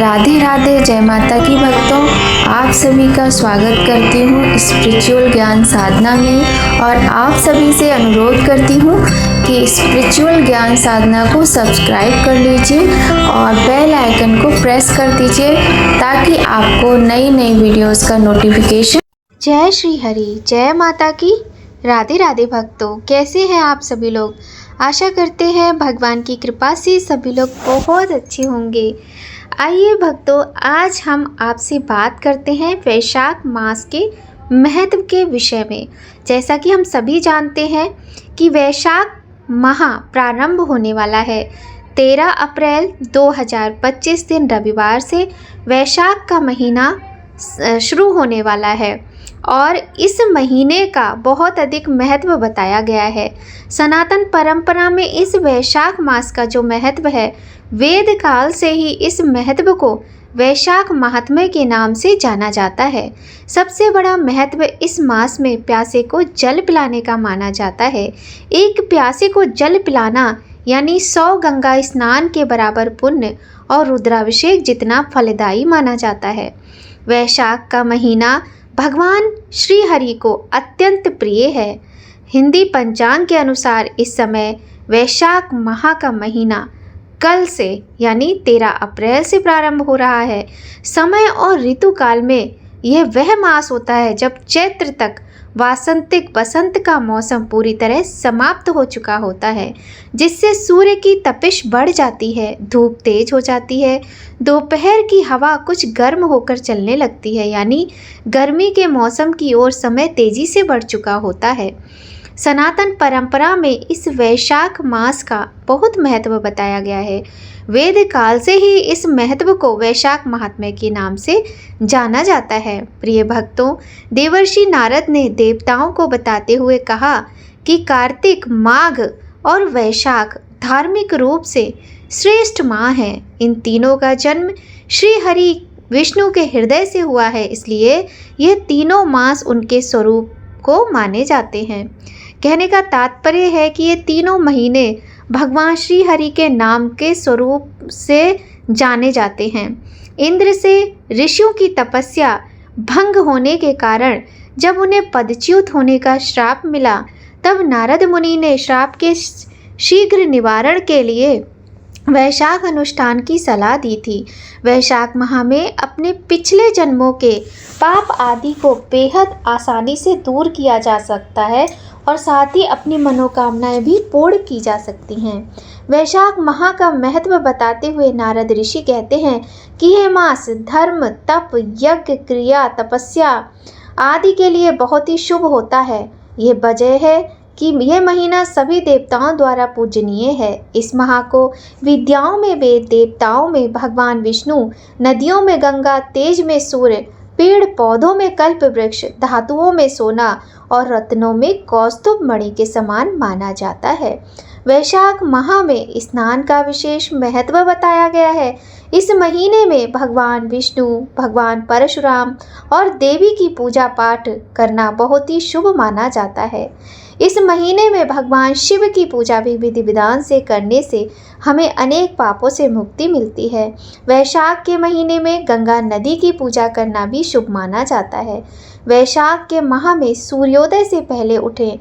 राधे राधे, जय माता की भक्तों। आप सभी का स्वागत करती हूँ स्पिरिचुअल ज्ञान साधना में और आप सभी से अनुरोध करती हूँ कि स्पिरिचुअल ज्ञान साधना को सब्सक्राइब कर लीजिए और बेल आइकन को प्रेस कर दीजिए ताकि आपको नई नई वीडियोस का नोटिफिकेशन। जय श्री हरि, जय माता की। राधे राधे भक्तों, कैसे हैं आप सभी लोग। आशा करते हैं भगवान की कृपा से सभी लोग बहुत अच्छे होंगे। आइए भक्तों, आज हम आपसे बात करते हैं वैशाख मास के महत्व के विषय में। जैसा कि हम सभी जानते हैं कि वैशाख माह प्रारंभ होने वाला है 13 अप्रैल 2025 दिन रविवार से वैशाख का महीना शुरू होने वाला है और इस महीने का बहुत अधिक महत्व बताया गया है। सनातन परंपरा में इस वैशाख मास का जो महत्व है, वेद काल से ही इस महत्व को वैशाख महात्म्य के नाम से जाना जाता है। सबसे बड़ा महत्व इस मास में प्यासे को जल पिलाने का माना जाता है। एक प्यासे को जल पिलाना यानी 100 गंगा स्नान के बराबर पुण्य और रुद्राभिषेक जितना फलदायी माना जाता है। वैशाख का महीना भगवान श्री हरि को अत्यंत प्रिय है। हिंदी पंचांग के अनुसार इस समय वैशाख माह का महीना कल से यानी 13 अप्रैल से प्रारंभ हो रहा है। समय और ऋतु काल में यह वह मास होता है जब चैत्र तक वासंतिक बसंत का मौसम पूरी तरह समाप्त हो चुका होता है, जिससे सूर्य की तपिश बढ़ जाती है, धूप तेज हो जाती है, दोपहर की हवा कुछ गर्म होकर चलने लगती है, यानी गर्मी के मौसम की ओर समय तेजी से बढ़ चुका होता है। सनातन परंपरा में इस वैशाख मास का बहुत महत्व बताया गया है। वेद काल से ही इस महत्व को वैशाख महात्म्य के नाम से जाना जाता है। प्रिय भक्तों, देवर्षि नारद ने देवताओं को बताते हुए कहा कि कार्तिक, माघ और वैशाख धार्मिक रूप से श्रेष्ठ माह हैं। इन तीनों का जन्म श्री हरि विष्णु के हृदय से हुआ है, इसलिए ये तीनों मास उनके स्वरूप को माने जाते हैं। कहने का तात्पर्य है कि ये तीनों महीने भगवान श्री हरि के नाम के स्वरूप से जाने जाते हैं। इंद्र से ऋषियों की तपस्या भंग होने के कारण जब उन्हें पदच्युत होने का श्राप मिला, तब नारद मुनि ने श्राप के शीघ्र निवारण के लिए वैशाख अनुष्ठान की सलाह दी थी। वैशाख माह में अपने पिछले जन्मों के पाप आदि को बेहद आसानी से दूर किया जा सकता है और साथ ही अपनी मनोकामनाएं भी पूर्ण की जा सकती हैं। वैशाख माह का महत्व बताते हुए नारद ऋषि कहते हैं कि यह मास धर्म, तप, यज्ञ, क्रिया, तपस्या आदि के लिए बहुत ही शुभ होता है। ये वजह है कि यह महीना सभी देवताओं द्वारा पूजनीय है। इस माह को विद्याओं में वेद, देवताओं में भगवान विष्णु, नदियों में गंगा, तेज में सूर्य, पेड़ पौधों में कल्प वृक्ष, धातुओं में सोना और रत्नों में कौस्तुभ मणि के समान माना जाता है। वैशाख माह में स्नान का विशेष महत्व बताया गया है। इस महीने में भगवान विष्णु, भगवान परशुराम और देवी की पूजा पाठ करना बहुत ही शुभ माना जाता है। इस महीने में भगवान शिव की पूजा भी विधि विधान से करने से हमें अनेक पापों से मुक्ति मिलती है। वैशाख के महीने में गंगा नदी की पूजा करना भी शुभ माना जाता है। वैशाख के माह में सूर्योदय से पहले उठें।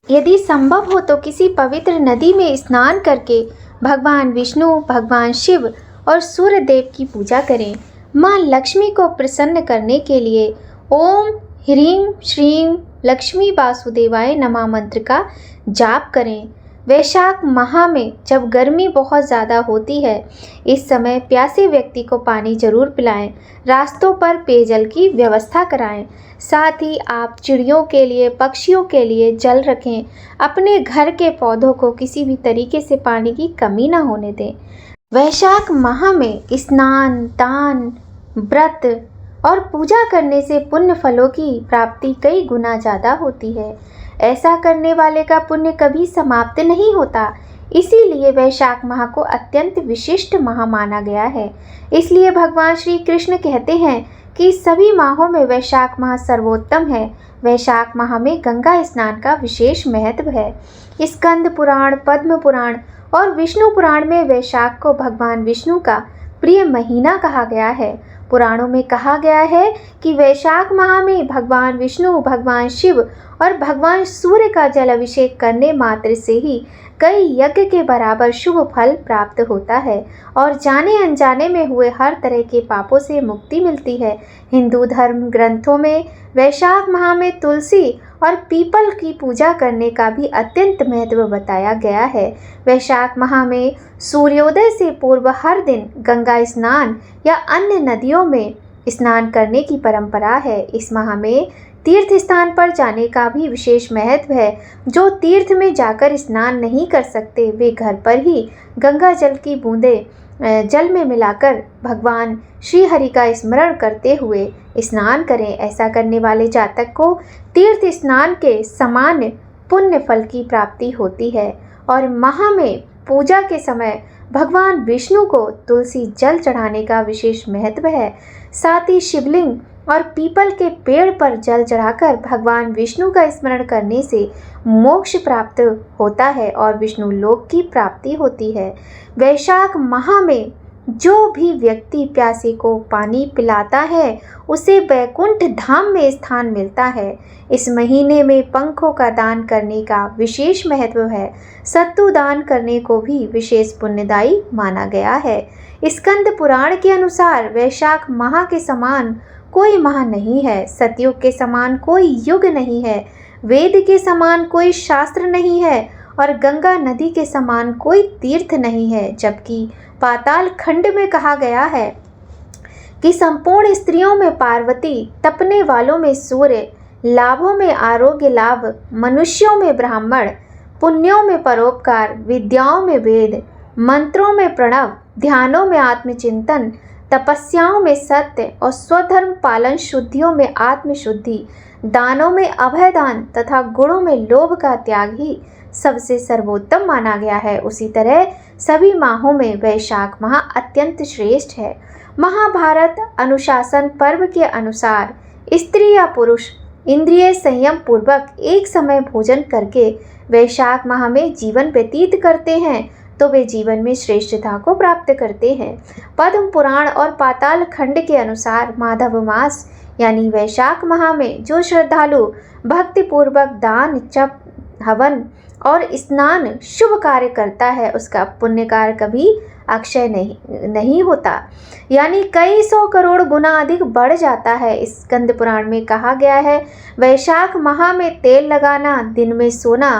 यदि संभव हो तो किसी पवित्र नदी में स्नान करके भगवान विष्णु, भगवान शिव और सूर्य देव की पूजा करें। माँ लक्ष्मी को प्रसन्न करने के लिए ओम ह्रीं श्रीं लक्ष्मी वासुदेवाय नमः मंत्र का जाप करें। वैशाख माह में जब गर्मी बहुत ज़्यादा होती है, इस समय प्यासे व्यक्ति को पानी जरूर पिलाएं। रास्तों पर पेयजल की व्यवस्था कराएं। साथ ही आप चिड़ियों के लिए, पक्षियों के लिए जल रखें। अपने घर के पौधों को किसी भी तरीके से पानी की कमी ना होने दें। वैशाख माह में स्नान, दान, व्रत और पूजा करने से पुण्य फलों की प्राप्ति कई गुना ज़्यादा होती है। ऐसा करने वाले का पुण्य कभी समाप्त नहीं होता। इसीलिए वैशाख माह को अत्यंत विशिष्ट माह माना गया है। इसलिए भगवान श्री कृष्ण कहते हैं कि सभी माहों में वैशाख माह सर्वोत्तम है। वैशाख माह में गंगा स्नान का विशेष महत्व है। स्कंद पुराण, पद्म पुराण और विष्णु पुराण में वैशाख को भगवान विष्णु का प्रिय महीना कहा गया है। पुराणों में कहा गया है कि वैशाख माह में भगवान विष्णु, भगवान शिव और भगवान सूर्य का जल अभिषेक करने मात्र से ही कई यज्ञ के बराबर शुभ फल प्राप्त होता है और जाने अनजाने में हुए हर तरह के पापों से मुक्ति मिलती है। हिंदू धर्म ग्रंथों में वैशाख माह में तुलसी और पीपल की पूजा करने का भी अत्यंत महत्व बताया गया है। वैशाख माह में सूर्योदय से पूर्व हर दिन गंगा स्नान या अन्य नदियों में स्नान करने की परंपरा है। इस माह में तीर्थ स्थान पर जाने का भी विशेष महत्व है। जो तीर्थ में जाकर स्नान नहीं कर सकते वे घर पर ही गंगा जल की बूंदें जल में मिलाकर भगवान श्री हरि का स्मरण करते हुए स्नान करें। ऐसा करने वाले जातक को तीर्थ स्नान के समान पुण्य फल की प्राप्ति होती है। और माह में पूजा के समय भगवान विष्णु को तुलसी जल चढ़ाने का विशेष महत्व है। साथ ही शिवलिंग और पीपल के पेड़ पर जल चढ़ाकर भगवान विष्णु का स्मरण करने से मोक्ष प्राप्त होता है और विष्णु लोक की प्राप्ति होती है। वैशाख माह में जो भी व्यक्ति प्यासे को पानी पिलाता है उसे वैकुंठ धाम में स्थान मिलता है। इस महीने में पंखों का दान करने का विशेष महत्व है। सत्तू दान करने को भी विशेष पुण्यदायी माना गया है। स्कंद पुराण के अनुसार वैशाख माह के समान कोई माह नहीं है, सतयुग के समान कोई युग नहीं है, वेद के समान कोई शास्त्र नहीं है और गंगा नदी के समान कोई तीर्थ नहीं है। जबकि पाताल खंड में कहा गया है कि संपूर्ण स्त्रियों में पार्वती, तपने वालों में सूर्य, लाभों में आरोग्य लाभ, मनुष्यों में ब्राह्मण, पुण्यों में परोपकार, विद्याओं में वेद, मंत्रों में प्रणव, ध्यानों में आत्मचिंतन, तपस्याओं में सत्य और स्वधर्म पालन, शुद्धियों में आत्मशुद्धि, दानों में अभय दान तथा गुणों में लोभ का त्याग ही सबसे सर्वोत्तम माना गया है। उसी तरह सभी माहों में वैशाख माह अत्यंत श्रेष्ठ है। महाभारत अनुशासन पर्व के अनुसार स्त्री या पुरुष इंद्रिय संयम पूर्वक एक समय भोजन करके वैशाख माह में जीवन व्यतीत करते हैं तो वे जीवन में श्रेष्ठता को प्राप्त करते हैं। पद्म पुराण और पाताल खंड के अनुसार माधव मास यानी वैशाख माह में जो श्रद्धालु भक्ति पूर्वक दान, जप, हवन और स्नान शुभ कार्य करता है उसका पुण्य कार्य कभी अक्षय नहीं होता, यानी कई 100 करोड़ गुना अधिक बढ़ जाता है। स्कंद पुराण में कहा गया है वैशाख माह में तेल लगाना, दिन में सोना,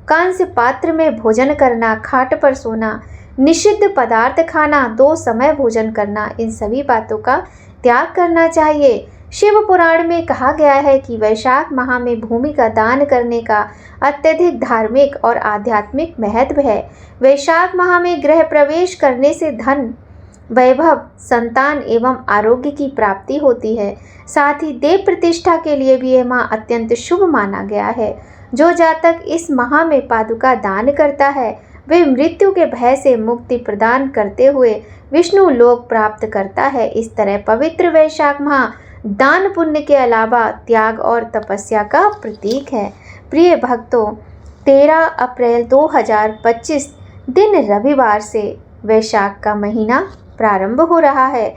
कांस्य पात्र में भोजन करना, खाट पर सोना, निषिद्ध पदार्थ खाना, 2 समय भोजन करना, इन सभी बातों का त्याग करना चाहिए। शिव पुराण में कहा गया है कि वैशाख माह में भूमि का दान करने का अत्यधिक धार्मिक और आध्यात्मिक महत्व है। वैशाख माह में गृह प्रवेश करने से धन, वैभव, संतान एवं आरोग्य की प्राप्ति होती है। साथ ही देव प्रतिष्ठा के लिए भी यह माह अत्यंत शुभ माना गया है। जो जातक इस माह में पादुका दान करता है वे मृत्यु के भय से मुक्ति प्रदान करते हुए विष्णु लोक प्राप्त करता है। इस तरह पवित्र वैशाख माह दान पुण्य के अलावा त्याग और तपस्या का प्रतीक है। प्रिय भक्तों, 13 अप्रैल 2025 दिन रविवार से वैशाख का महीना प्रारंभ हो रहा है।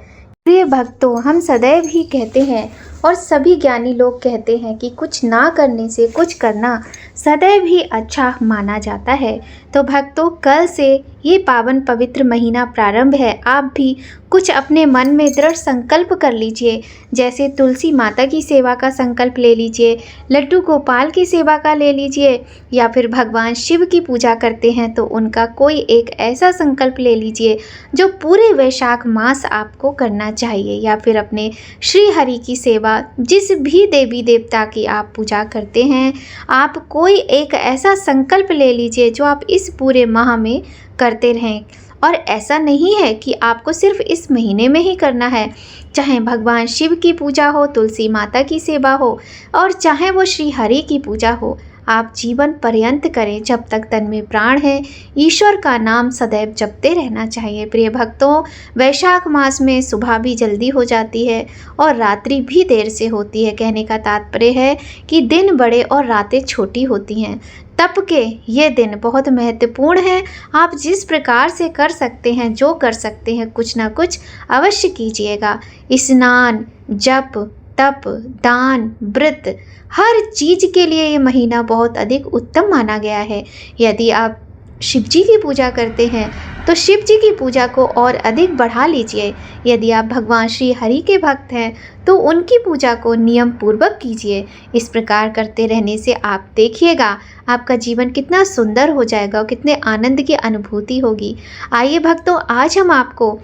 प्रिय भक्तों, हम सदैव ही कहते हैं और सभी ज्ञानी लोग कहते हैं कि कुछ ना करने से कुछ करना सदैव ही अच्छा माना जाता है। तो भक्तों, कल से ये पावन पवित्र महीना प्रारंभ है। आप भी कुछ अपने मन में दृढ़ संकल्प कर लीजिए, जैसे तुलसी माता की सेवा का संकल्प ले लीजिए, लड्डू गोपाल की सेवा का ले लीजिए, या फिर भगवान शिव की पूजा करते हैं तो उनका कोई एक ऐसा संकल्प ले लीजिए जो पूरे वैशाख मास आपको करना चाहिए, या फिर अपने श्री हरि की सेवा, जिस भी देवी देवता की आप पूजा करते हैं, आप कोई एक ऐसा संकल्प ले लीजिए जो आप इस पूरे माह में करते रहें। और ऐसा नहीं है कि आपको सिर्फ इस महीने में ही करना है, चाहे भगवान शिव की पूजा हो, तुलसी माता की सेवा हो और चाहे वो श्री हरि की पूजा हो, आप जीवन पर्यंत करें। जब तक तन में प्राण है ईश्वर का नाम सदैव जपते रहना चाहिए। प्रिय भक्तों, वैशाख मास में सुबह भी जल्दी हो जाती है और रात्रि भी देर से होती है। कहने का तात्पर्य है कि दिन बड़े और रातें छोटी होती हैं। तप के ये दिन बहुत महत्वपूर्ण है। आप जिस प्रकार से कर सकते हैं, जो कर सकते हैं, कुछ ना कुछ अवश्य कीजिएगा। स्नान, जप, तप, दान, व्रत, हर चीज के लिए ये महीना बहुत अधिक उत्तम माना गया है। यदि आप शिव जी की पूजा करते हैं तो शिव जी की पूजा को और अधिक बढ़ा लीजिए। यदि आप भगवान श्री हरि के भक्त हैं तो उनकी पूजा को नियम पूर्वक कीजिए। इस प्रकार करते रहने से आप देखिएगा आपका जीवन कितना सुंदर हो जाएगा और कितने आनंद की अनुभूति होगी। आइए भक्तों, आज हम आपको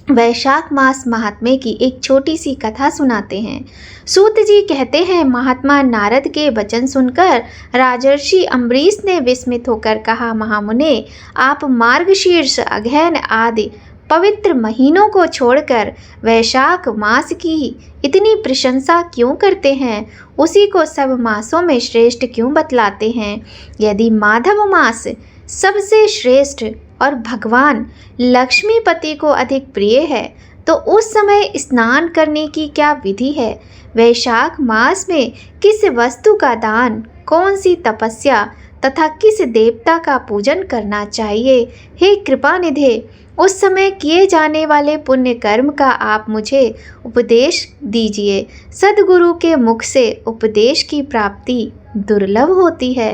वैशाख मास महात्म्य की एक छोटी सी कथा सुनाते हैं। सूत जी कहते हैं, महात्मा नारद के वचन सुनकर राजर्षि अम्बरीश ने विस्मित होकर कहा, महामुने, आप मार्गशीर्ष, अगहन आदि पवित्र महीनों को छोड़कर वैशाख मास की इतनी प्रशंसा क्यों करते हैं? उसी को सब मासों में श्रेष्ठ क्यों बतलाते हैं? यदि माधव मास सबसे श्रेष्ठ और भगवान लक्ष्मीपति को अधिक प्रिय है तो उस समय स्नान करने की क्या विधि है? वैशाख मास में किस वस्तु का दान, कौन सी तपस्या तथा किस देवता का पूजन करना चाहिए? हे कृपानिधे, उस समय किए जाने वाले पुण्य कर्म का आप मुझे उपदेश दीजिए। सद्गुरु के मुख से उपदेश की प्राप्ति दुर्लभ होती है।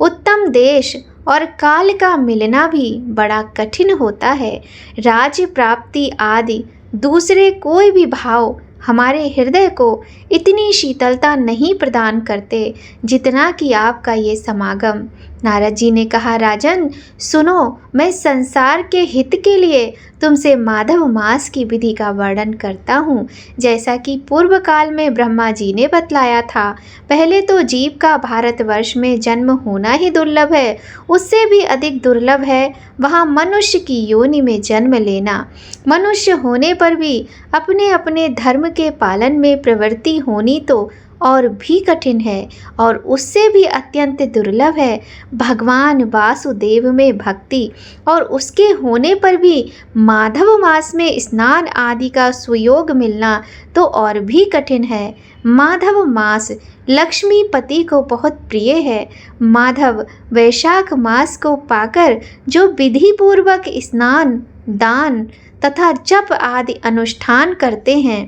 उत्तम देश और काल का मिलना भी बड़ा कठिन होता है। राज्य प्राप्ति आदि दूसरे कोई भी भाव हमारे हृदय को इतनी शीतलता नहीं प्रदान करते जितना कि आपका ये समागम। नारद जी ने कहा, राजन सुनो, मैं संसार के हित के लिए तुमसे माधव मास की विधि का वर्णन करता हूँ। जैसा कि पूर्व काल में ब्रह्मा जी ने बतलाया था, पहले तो जीव का भारतवर्ष में जन्म होना ही दुर्लभ है, उससे भी अधिक दुर्लभ है वहाँ मनुष्य की योनि में जन्म लेना। मनुष्य होने पर भी अपने अपने धर्म के पालन में प्रवृत्ति होनी तो और भी कठिन है, और उससे भी अत्यंत दुर्लभ है भगवान वासुदेव में भक्ति, और उसके होने पर भी माधव मास में स्नान आदि का सुयोग मिलना तो और भी कठिन है। माधव मास लक्ष्मीपति को बहुत प्रिय है। माधव वैशाख मास को पाकर जो विधि पूर्वक स्नान, दान तथा जप आदि अनुष्ठान करते हैं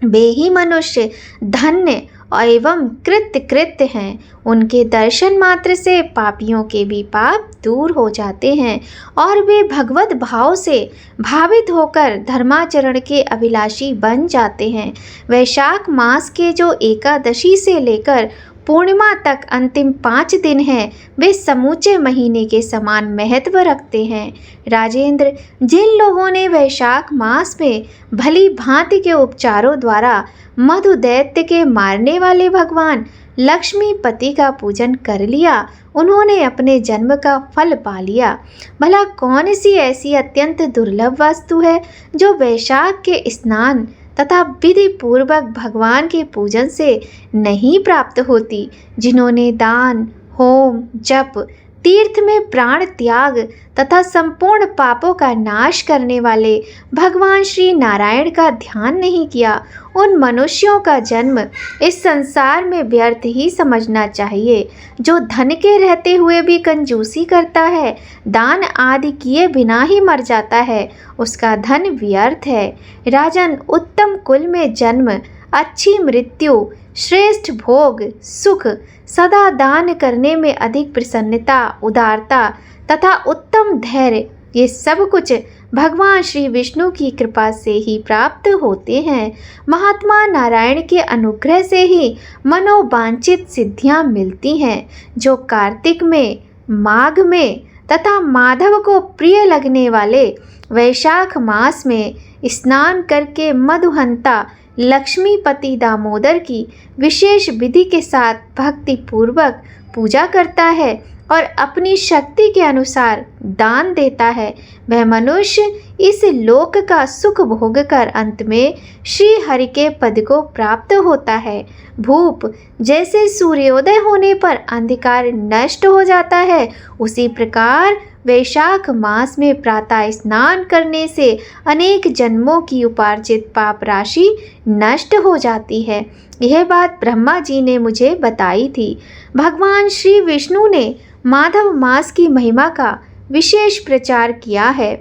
वे ही मनुष्य धन्य एवं कृत्य हैं। उनके दर्शन मात्र से पापियों के भी पाप दूर हो जाते हैं और वे भगवत भाव से भावित होकर धर्माचरण के अभिलाषी बन जाते हैं। वैशाख मास के जो एकादशी से लेकर पूर्णिमा तक अंतिम 5 दिन हैं, वे समूचे महीने के समान महत्व रखते हैं। राजेंद्र, जिन लोगों ने वैशाख मास में भली भांति के उपचारों द्वारा मधु दैत्य के मारने वाले भगवान लक्ष्मीपति का पूजन कर लिया, उन्होंने अपने जन्म का फल पा लिया। भला कौन सी ऐसी अत्यंत दुर्लभ वस्तु है जो वैशाख के स्नान तथा विधि पूर्वक भगवान के पूजन से नहीं प्राप्त होती? जिन्होंने दान, होम, जप, तीर्थ में प्राण त्याग तथा संपूर्ण पापों का नाश करने वाले भगवान श्री नारायण का ध्यान नहीं किया, उन मनुष्यों का जन्म इस संसार में व्यर्थ ही समझना चाहिए। जो धन के रहते हुए भी कंजूसी करता है, दान आदि किए बिना ही मर जाता है, उसका धन व्यर्थ है। राजन, उत्तम कुल में जन्म, अच्छी मृत्यु, श्रेष्ठ भोग, सुख, सदा दान करने में अधिक प्रसन्नता, उदारता तथा उत्तम धैर्य, ये सब कुछ भगवान श्री विष्णु की कृपा से ही प्राप्त होते हैं। महात्मा नारायण के अनुग्रह से ही मनोवांछित सिद्धियां मिलती हैं। जो कार्तिक में, माघ में तथा माधव को प्रिय लगने वाले वैशाख मास में स्नान करके मधुहंता लक्ष्मीपति दामोदर की विशेष विधि के साथ भक्ति पूर्वक पूजा करता है और अपनी शक्ति के अनुसार दान देता है, वह मनुष्य इस लोक का सुख भोग कर अंत में श्री हरि के पद को प्राप्त होता है। भूप जैसे सूर्योदय होने पर अंधकार नष्ट हो जाता है, उसी प्रकार वैशाख मास में प्रातः स्नान करने से अनेक जन्मों की उपार्जित पाप राशि नष्ट हो जाती है। यह बात ब्रह्मा जी ने मुझे बताई थी। भगवान श्री विष्णु ने माधव मास की महिमा का विशेष प्रचार किया है।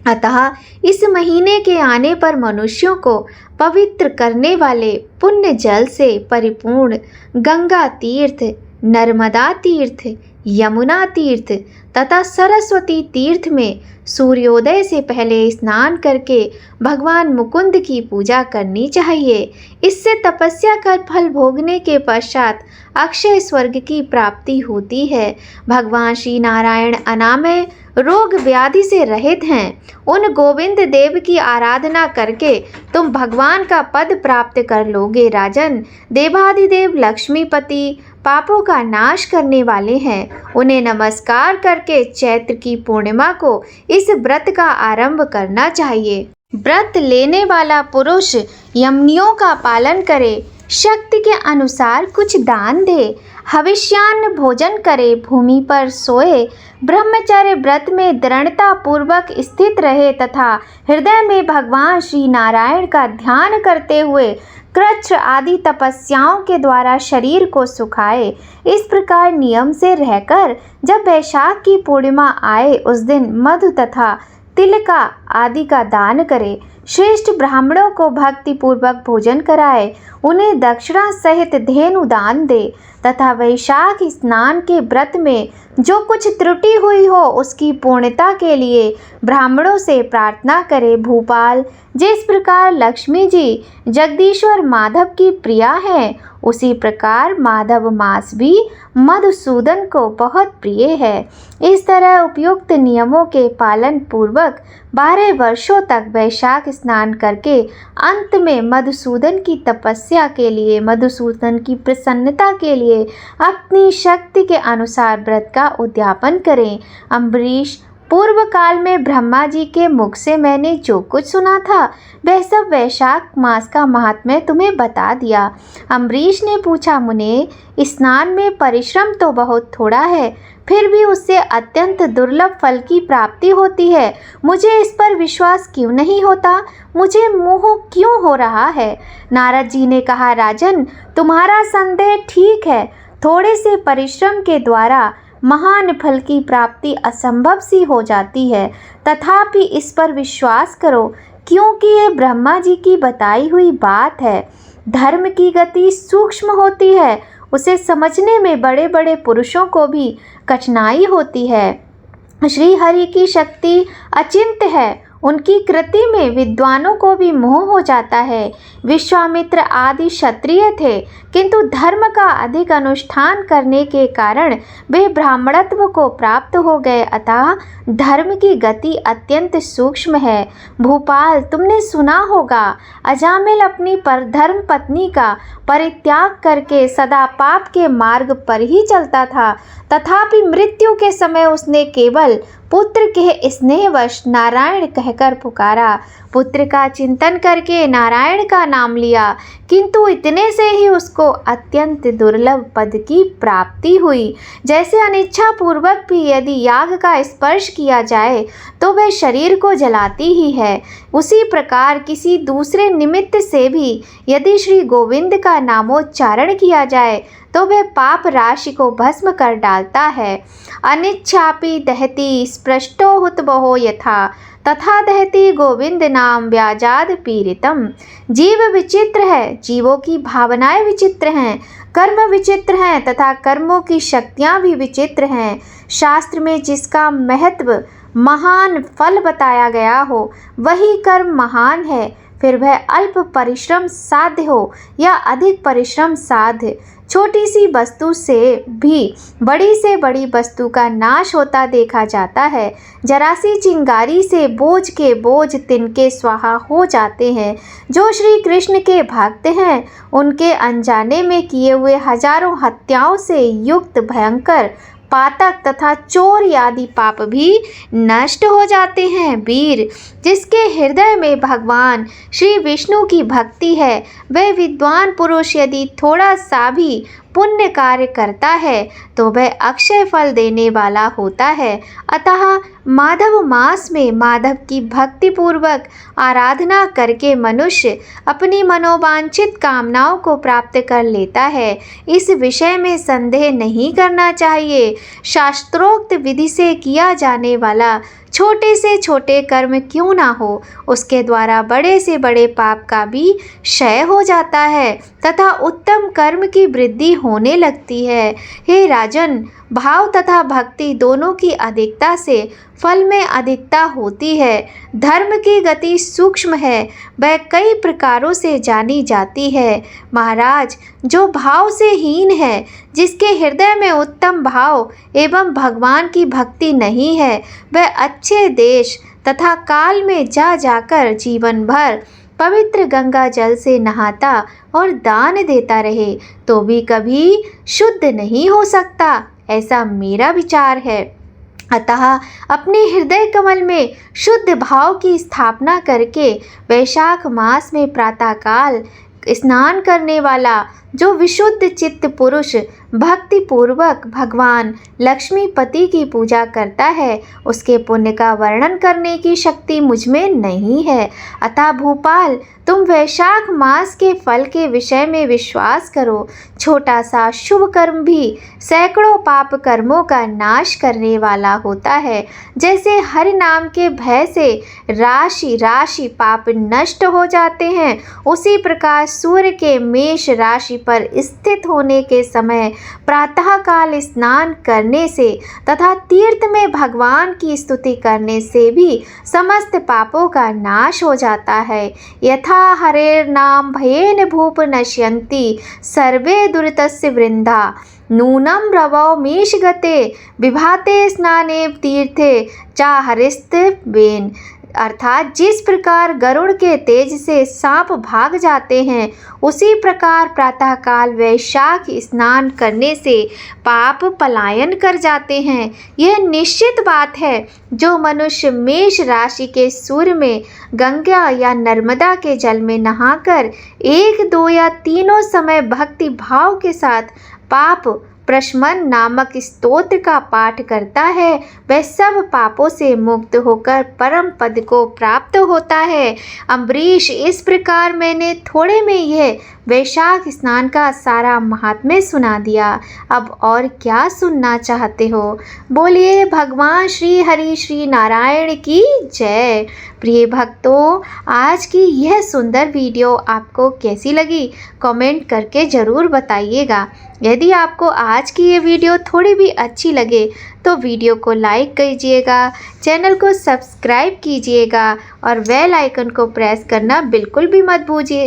अतः इस महीने के आने पर मनुष्यों को पवित्र करने वाले पुण्य जल से परिपूर्ण गंगा तीर्थ, नर्मदा तीर्थ, यमुना तीर्थ तथा सरस्वती तीर्थ में सूर्योदय से पहले स्नान करके भगवान मुकुंद की पूजा करनी चाहिए। इससे तपस्या का फल भोगने के पश्चात अक्षय स्वर्ग की प्राप्ति होती है। भगवान श्री नारायण अनामय रोग व्याधि से रहित हैं। उन गोविंद देव की आराधना करके तुम भगवान का पद प्राप्त कर लोगे। राजन, देवाधिदेव लक्ष्मीपति पापों का नाश करने वाले हैं। उन्हें नमस्कार करके चैत्र की पूर्णिमा को इस व्रत का आरंभ करना चाहिए। व्रत लेने वाला पुरुष यमनियों का पालन करे, शक्ति के अनुसार कुछ दान दे, हविष्यान्न भोजन करे, भूमि पर सोए, ब्रह्मचर्य व्रत में दृढ़ता पूर्वक स्थित रहे तथा हृदय में भगवान श्री नारायण का ध्यान करते हुए कृच्छ आदि तपस्याओं के द्वारा शरीर को सुखाए। इस प्रकार नियम से रहकर जब वैशाख की पूर्णिमा आए उस दिन मधु तथा तिल का आदि का दान करे। श्रेष्ठ ब्राह्मणों को भक्ति पूर्वक भोजन कराए, उन्हें दक्षिणा सहित धेनु दान दे तथा वैशाख स्नान के व्रत में जो कुछ त्रुटि हुई हो उसकी पूर्णता के लिए ब्राह्मणों से प्रार्थना करे। भूपाल, जिस प्रकार लक्ष्मी जी जगदीश्वर माधव की प्रिया हैं, उसी प्रकार माधव मास भी मधुसूदन को बहुत प्रिय है। इस तरह उपयुक्त नियमों के पालन पूर्वक 12 वर्षों तक वैशाख स्नान करके अंत में मधुसूदन की तपस्या के लिए, मधुसूदन की प्रसन्नता के लिए अपनी शक्ति के अनुसार व्रत का उद्यापन करें। अम्बरीश, पूर्व काल में ब्रह्मा जी के मुख से मैंने जो कुछ सुना था वह सब वैशाख मास का महात्म्य तुम्हें बता दिया। अम्बरीश ने पूछा, मुने, स्नान में परिश्रम तो बहुत थोड़ा है, फिर भी उससे अत्यंत दुर्लभ फल की प्राप्ति होती है। मुझे इस पर विश्वास क्यों नहीं होता? मुझे मोह क्यों हो रहा है? नारद जी ने कहा, राजन, तुम्हारा संदेह ठीक है। थोड़े से परिश्रम के द्वारा महान फल की प्राप्ति असंभव सी हो जाती है। तथापि इस पर विश्वास करो, क्योंकि ये ब्रह्मा जी की बताई हुई बात है। धर्म की गति सूक्ष्म होती है, उसे समझने में बड़े बड़े पुरुषों को भी कठिनाई होती है। श्री हरि की शक्ति अचिंत्य है, उनकी कृति में विद्वानों को भी मोह हो जाता है। विश्वामित्र आदि क्षत्रिय थे, किंतु धर्म का अधिक अनुष्ठान करने के कारण वे ब्राह्मणत्व को प्राप्त हो गए। अतः धर्म की गति अत्यंत सूक्ष्म है। भूपाल, तुमने सुना होगा, अजामिल अपनी धर्म पत्नी का परित्याग करके सदा पाप के मार्ग पर ही चलता था, तथापि मृत्यु के समय उसने केवल पुत्र के स्नेहवश नारायण कहकर पुकारा। पुत्र का चिंतन करके नारायण का नाम लिया, किंतु इतने से ही उसको अत्यंत दुर्लभ पद की प्राप्ति हुई। जैसे अनिच्छा पूर्वक भी यदि याग का स्पर्श किया जाए तो वह शरीर को जलाती ही है, उसी प्रकार किसी दूसरे निमित्त से भी यदि श्री गोविंद का नामोच्चारण किया जाए तो वह पाप राशि को भस्म कर डालता है। अनिच्छापि दहति स्पृष्टो हुतबहो यथा तथा दहति गोविंद नाम व्याजाद पीड़ितम। जीव विचित्र है, जीवों की भावनाएं विचित्र हैं, कर्म विचित्र हैं तथा कर्मों की शक्तियां भी विचित्र हैं। शास्त्र में जिसका महत्व महान फल बताया गया हो वही कर्म महान है, फिर वह अल्प परिश्रम साध्य हो या अधिक परिश्रम साध्य। छोटी सी वस्तु से बड़ी वस्तु का नाश होता देखा जाता है। जरा सी चिंगारी से बोझ के बोझ तिनके स्वाहा हो जाते हैं। जो श्री कृष्ण के भक्त हैं उनके अनजाने में किए हुए हजारों हत्याओं से युक्त भयंकर पातक तथा चोर आदि पाप भी नष्ट हो जाते हैं। वीर, जिसके हृदय में भगवान श्री विष्णु की भक्ति है वह विद्वान पुरुष यदि थोड़ा सा भी पुण्य कार्य करता है तो वह अक्षय फल देने वाला होता है। अतः माधव मास में माधव की भक्ति पूर्वक आराधना करके मनुष्य अपनी मनोवांछित कामनाओं को प्राप्त कर लेता है। इस विषय में संदेह नहीं करना चाहिए। शास्त्रोक्त विधि से किया जाने वाला छोटे से छोटे कर्म क्यों ना हो, उसके द्वारा बड़े से बड़े पाप का भी क्षय हो जाता है तथा उत्तम कर्म की वृद्धि होने लगती है। हे राजन, भाव तथा भक्ति दोनों की अधिकता से फल में अधिकता होती है। धर्म की गति सूक्ष्म है, वह कई प्रकारों से जानी जाती है। महाराज, जो भाव से हीन है, जिसके हृदय में उत्तम भाव एवं भगवान की भक्ति नहीं है, वह अच्छे देश तथा काल में जा जाकर जीवन भर पवित्र गंगा जल से नहाता और दान देता रहे तो भी कभी शुद्ध नहीं हो सकता, ऐसा मेरा विचार है। अतः अपने हृदय कमल में शुद्ध भाव की स्थापना करके वैशाख मास में प्रातःकाल स्नान करने वाला जो विशुद्ध चित्त पुरुष भक्ति पूर्वक भगवान लक्ष्मीपति की पूजा करता है, उसके पुण्य का वर्णन करने की शक्ति मुझ में नहीं है। अतः भूपाल, तुम वैशाख मास के फल के विषय में विश्वास करो। छोटा सा शुभ कर्म भी सैकड़ों पाप कर्मों का नाश करने वाला होता है। जैसे हरि नाम के भय से राशि राशि पाप नष्ट हो जाते हैं, उसी प्रकार सूर्य के मेष राशि पर स्थित होने के समय प्रातःकाल स्नान करने से तथा तीर्थ में भगवान की स्तुति करने से भी समस्त पापों का नाश हो जाता है। यथा हरेर नाम भयेन भूप नश्यन्ति सर्वे दुरितस्य वृंदा नूनम रवौ मेष गते विभाते स्नाने तीर्थे चा हरिस्त बेन। अर्थात जिस प्रकार गरुड़ के तेज से सांप भाग जाते हैं, उसी प्रकार प्रातःकाल वैशाख स्नान करने से पाप पलायन कर जाते हैं। यह निश्चित बात है। जो मनुष्य मेष राशि के सूर्य में गंगा या नर्मदा के जल में नहाकर 1, 2 या तीनों समय भक्ति भाव के साथ पाप प्रशमन नामक स्तोत्र का पाठ करता है, वह सब पापों से मुक्त होकर परम पद को प्राप्त होता है। अम्बरीश, इस प्रकार मैंने थोड़े में यह वैशाख स्नान का सारा महात्म्य सुना दिया। अब और क्या सुनना चाहते हो? बोलिए भगवान श्री हरि श्री नारायण की जय। प्रिय भक्तों, आज की यह सुंदर वीडियो आपको कैसी लगी कमेंट करके ज़रूर बताइएगा। यदि आपको आज की ये वीडियो थोड़ी भी अच्छी लगे तो वीडियो को लाइक कीजिएगा, चैनल को सब्सक्राइब कीजिएगा और बेल आइकन को प्रेस करना बिल्कुल भी मत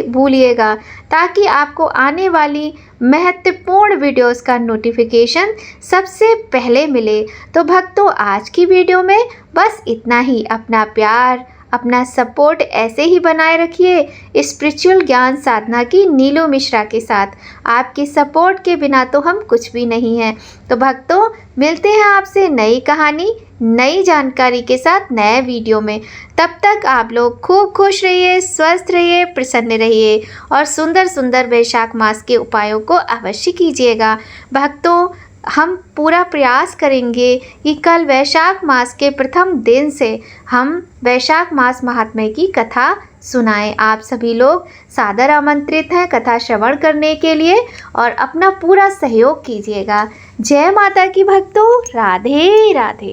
भूलिएगा, ताकि आपको आने वाली महत्वपूर्ण वीडियोस का नोटिफिकेशन सबसे पहले मिले। तो भक्तों, आज की वीडियो में बस इतना ही। अपना प्यार, अपना सपोर्ट ऐसे ही बनाए रखिए स्पिरिचुअल ज्ञान साधना की नीलू मिश्रा के साथ। आपकी सपोर्ट के बिना तो हम कुछ भी नहीं हैं। तो भक्तों, मिलते हैं आपसे नई कहानी, नई जानकारी के साथ नए वीडियो में। तब तक आप लोग खूब खुश रहिए, स्वस्थ रहिए, प्रसन्न रहिए और सुंदर सुंदर वैशाख मास के उपायों को अवश्य कीजिएगा। भक्तों, हम पूरा प्रयास करेंगे कि कल वैशाख मास के प्रथम दिन से हम वैशाख मास महात्म्य की कथा सुनाएं। आप सभी लोग सादर आमंत्रित हैं कथा श्रवण करने के लिए और अपना पूरा सहयोग कीजिएगा। जय माता की भक्तों, राधे राधे।